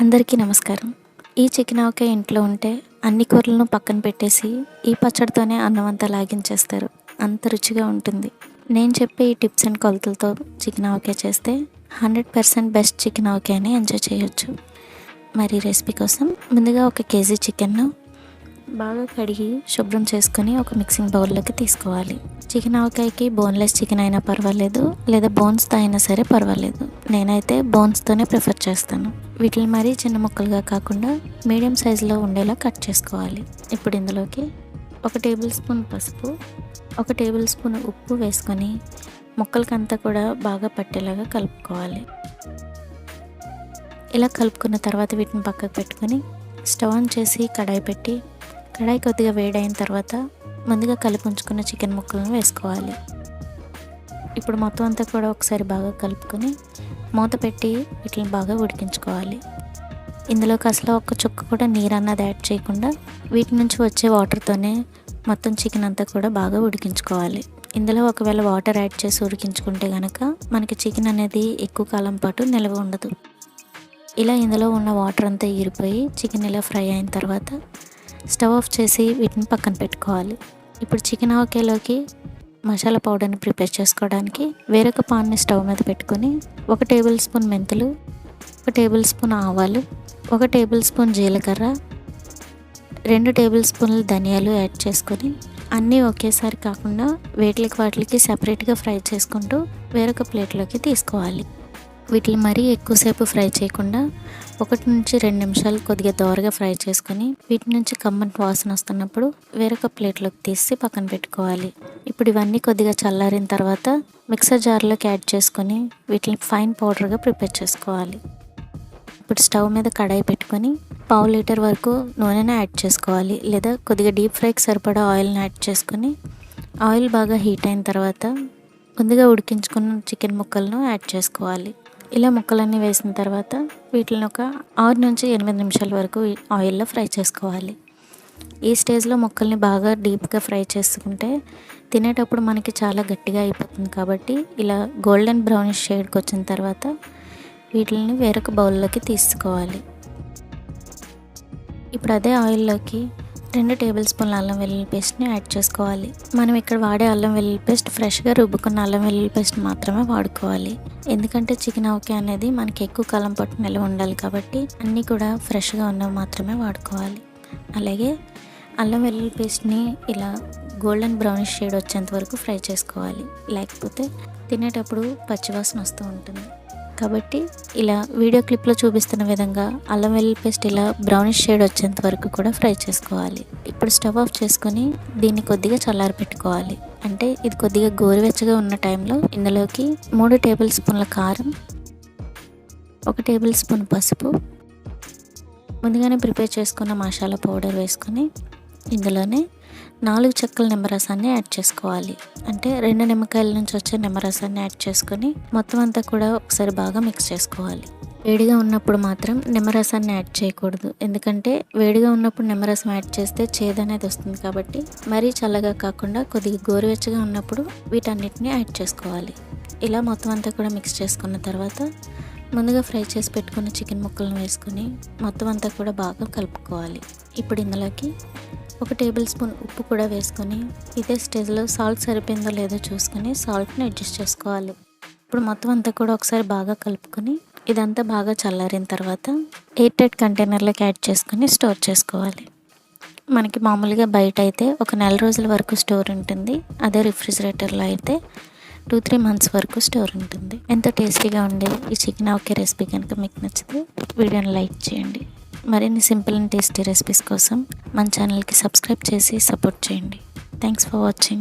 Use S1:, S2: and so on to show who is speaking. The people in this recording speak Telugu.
S1: అందరికీ నమస్కారం. ఈ చికెన్ ఆవకాయ ఇంట్లో ఉంటే అన్ని కూరలను పక్కన పెట్టేసి ఈ పచ్చడితోనే అన్నమంతా లాగించేస్తారు. అంత రుచిగా ఉంటుంది. నేను చెప్పే ఈ టిప్స్ అండ్ కొలతలతో చికెన్ ఆవకాయ చేస్తే 100% బెస్ట్ చికెన్ ఆవకాయని ఎంజాయ్ చేయొచ్చు. మరి రెసిపీ కోసం ముందుగా 1 కేజీ చికెన్ను బాగా కడిగి శుభ్రం చేసుకొని ఒక మిక్సింగ్ బౌల్లోకి తీసుకోవాలి. చికెన్ ఆవకాయకి బోన్లెస్ చికెన్ అయినా పర్వాలేదు, లేదా బోన్స్తో అయినా సరే పర్వాలేదు. నేనైతే బోన్స్తోనే ప్రిఫర్ చేస్తాను. వీటిని మరీ చిన్న ముక్కలుగా కాకుండా మీడియం సైజులో ఉండేలా కట్ చేసుకోవాలి. ఇప్పుడు ఇందులోకి 1 టేబుల్ స్పూన్ పసుపు, 1 టేబుల్ స్పూన్ ఉప్పు వేసుకొని ముక్కలకంతా కూడా బాగా పట్టేలాగా కలుపుకోవాలి. ఇలా కలుపుకున్న తర్వాత వీటిని పక్కకు పెట్టుకొని స్టవ్ ఆన్ చేసి కడాయి పెట్టి, కడాయి కొద్దిగా వేడైన తర్వాత ముందుగా కలిపి ఉంచుకున్న చికెన్ ముక్కలను వేసుకోవాలి. ఇప్పుడు మొత్తం అంతా కూడా ఒకసారి బాగా కలుపుకొని మూత పెట్టి వీటిని బాగా ఉడికించుకోవాలి. ఇందులోకి అసలు ఒక్క చుక్క కూడా నీరు అన్నది యాడ్ చేయకుండా వీటి నుంచి వచ్చే వాటర్తోనే మొత్తం చికెన్ అంతా కూడా బాగా ఉడికించుకోవాలి. ఇందులో ఒకవేళ వాటర్ యాడ్ చేసి ఉడికించుకుంటే కనుక మనకి చికెన్ అనేది ఎక్కువ కాలం పాటు నిల్వ ఉండదు. ఇలా ఇందులో ఉన్న వాటర్ అంతా ఈరిపోయి చికెన్ ఇలా ఫ్రై అయిన తర్వాత స్టవ్ ఆఫ్ చేసి వీటిని పక్కన పెట్టుకోవాలి. ఇప్పుడు చికెన్ ఆవకాయలోకి మసాలా పౌడర్ని ప్రిపేర్ చేసుకోవడానికి వేరొక పాన్ని స్టవ్ మీద పెట్టుకొని 1 టేబుల్ స్పూన్ మెంతులు, 1 టేబుల్ స్పూన్ ఆవాలు, 1 టేబుల్ స్పూన్ జీలకర్ర, 2 టేబుల్ స్పూన్లు ధనియాలు యాడ్ చేసుకొని అన్నీ ఒకేసారి కాకుండా వాటికి సపరేట్గా ఫ్రై చేసుకుంటూ వేరొక ప్లేట్లోకి తీసుకోవాలి. వీటిని మరీ ఎక్కువసేపు ఫ్రై చేయకుండా 1 నుంచి 2 నిమిషాలు కొద్దిగా దోరగా ఫ్రై చేసుకొని వీటి నుంచి కమ్మటి వాసన వస్తున్నప్పుడు వేరొక ప్లేట్లోకి తీసి పక్కన పెట్టుకోవాలి. ఇప్పుడు ఇవన్నీ కొద్దిగా చల్లారిన తర్వాత మిక్సర్ జార్లోకి యాడ్ చేసుకొని వీటిని ఫైన్ పౌడర్గా ప్రిపేర్ చేసుకోవాలి. ఇప్పుడు స్టవ్ మీద కడాయి పెట్టుకొని 1/2 లీటర్ వరకు నూనెను యాడ్ చేసుకోవాలి, లేదా కొద్దిగా డీప్ ఫ్రైకి సరిపడా ఆయిల్ని యాడ్ చేసుకొని ఆయిల్ బాగా హీట్ అయిన తర్వాత ముందుగా ఉడికించుకున్న చికెన్ ముక్కలను యాడ్ చేసుకోవాలి. ఇలా ముక్కలన్నీ వేసిన తర్వాత వీటిని ఒక 6 నుంచి 8 నిమిషాల వరకు ఆయిల్లో ఫ్రై చేసుకోవాలి. ఈ స్టేజ్లో ముక్కల్ని బాగా డీప్గా ఫ్రై చేసుకుంటే తినేటప్పుడు మనకి చాలా గట్టిగా అయిపోతుంది. కాబట్టి ఇలా గోల్డెన్ బ్రౌనిష్ షేడ్కి వచ్చిన తర్వాత వీటిని వేరొక బౌల్లోకి తీసుకోవాలి. ఇప్పుడు అదే ఆయిల్లోకి 2 టేబుల్ స్పూన్ల అల్లం వెల్లుల్లి పేస్ట్ని యాడ్ చేసుకోవాలి. మనం ఇక్కడ వాడే అల్లం వెల్లుల్లి పేస్ట్ ఫ్రెష్గా రుబ్బుకున్న అల్లం వెల్లుల్లి పేస్ట్ మాత్రమే వాడుకోవాలి. ఎందుకంటే చికెన్ ఆవకాయ అనేది మనకి ఎక్కువ కాలం పాటు నిల్వ ఉండాలి కాబట్టి అన్నీ కూడా ఫ్రెష్గా ఉన్నవి మాత్రమే వాడుకోవాలి. అలాగే అల్లం వెల్లుల్లి పేస్ట్ని ఇలా గోల్డెన్ బ్రౌనిష్ షేడ్ వచ్చేంత వరకు ఫ్రై చేసుకోవాలి, లేకపోతే తినేటప్పుడు పచ్చివాసన వస్తూ ఉంటుంది. కాబట్టి ఇలా వీడియో క్లిప్లో చూపిస్తున్న విధంగా అల్లం వెల్లుల్లి పేస్ట్ ఇలా బ్రౌనిష్ షేడ్ వచ్చేంత వరకు కూడా ఫ్రై చేసుకోవాలి. ఇప్పుడు స్టవ్ ఆఫ్ చేసుకొని దీన్ని కొద్దిగా చల్లారి పెట్టుకోవాలి. అంటే ఇది కొద్దిగా గోరువెచ్చగా ఉన్న టైంలో ఇందులోకి 3 టేబుల్ స్పూన్ల కారం, 1 టేబుల్ స్పూన్ పసుపు, ముందుగానే ప్రిపేర్ చేసుకున్న మసాలా పౌడర్ వేసుకొని ఇందులోనే 4 చెక్కల నిమ్మరసాన్ని యాడ్ చేసుకోవాలి. అంటే 2 నిమ్మకాయల నుంచి వచ్చే నిమ్మరసాన్ని యాడ్ చేసుకొని మొత్తం అంతా కూడా ఒకసారి బాగా మిక్స్ చేసుకోవాలి. వేడిగా ఉన్నప్పుడు మాత్రం నిమ్మరసాన్ని యాడ్ చేయకూడదు, ఎందుకంటే వేడిగా ఉన్నప్పుడు నిమ్మరసం యాడ్ చేస్తే చేదు అనేది వస్తుంది. కాబట్టి మరీ చల్లగా కాకుండా కొద్దిగా గోరువెచ్చగా ఉన్నప్పుడు వీటన్నిటిని యాడ్ చేసుకోవాలి. ఇలా మొత్తం అంతా కూడా మిక్స్ చేసుకున్న తర్వాత ముందుగా ఫ్రై చేసి పెట్టుకున్న చికెన్ ముక్కలను వేసుకొని మొత్తం అంతా కూడా బాగా కలుపుకోవాలి. ఇప్పుడు ఇందులోకి 1 టేబుల్ స్పూన్ ఉప్పు కూడా వేసుకొని ఇదే స్టేజ్లో సాల్ట్ సరిపోయిందో లేదో చూసుకొని సాల్ట్ని అడ్జస్ట్ చేసుకోవాలి. ఇప్పుడు మొత్తం అంతా కూడా ఒకసారి బాగా కలుపుకొని ఇదంతా బాగా చల్లారిన తర్వాత ఎయిర్ టైట్ కంటైనర్లోకి యాడ్ చేసుకొని స్టోర్ చేసుకోవాలి. మనకి మామూలుగా బయట అయితే 1 నెల రోజుల వరకు స్టోర్ ఉంటుంది. అదే రిఫ్రిజిరేటర్లో అయితే 2-3 మంత్స్ వరకు స్టోర్ ఉంటుంది. ఎంతో టేస్టీగా ఉండే ఈ చికెన్ ఆవకాయ రెసిపీ కనుక మీకు నచ్చితే వీడియోని లైక్ చేయండి. మరిన్ని సింపుల్ అండ్ టేస్టీ రెసిపీస్ కోసం మన ఛానల్కి సబ్స్క్రైబ్ చేసి సపోర్ట్ చేయండి. Thanks for watching.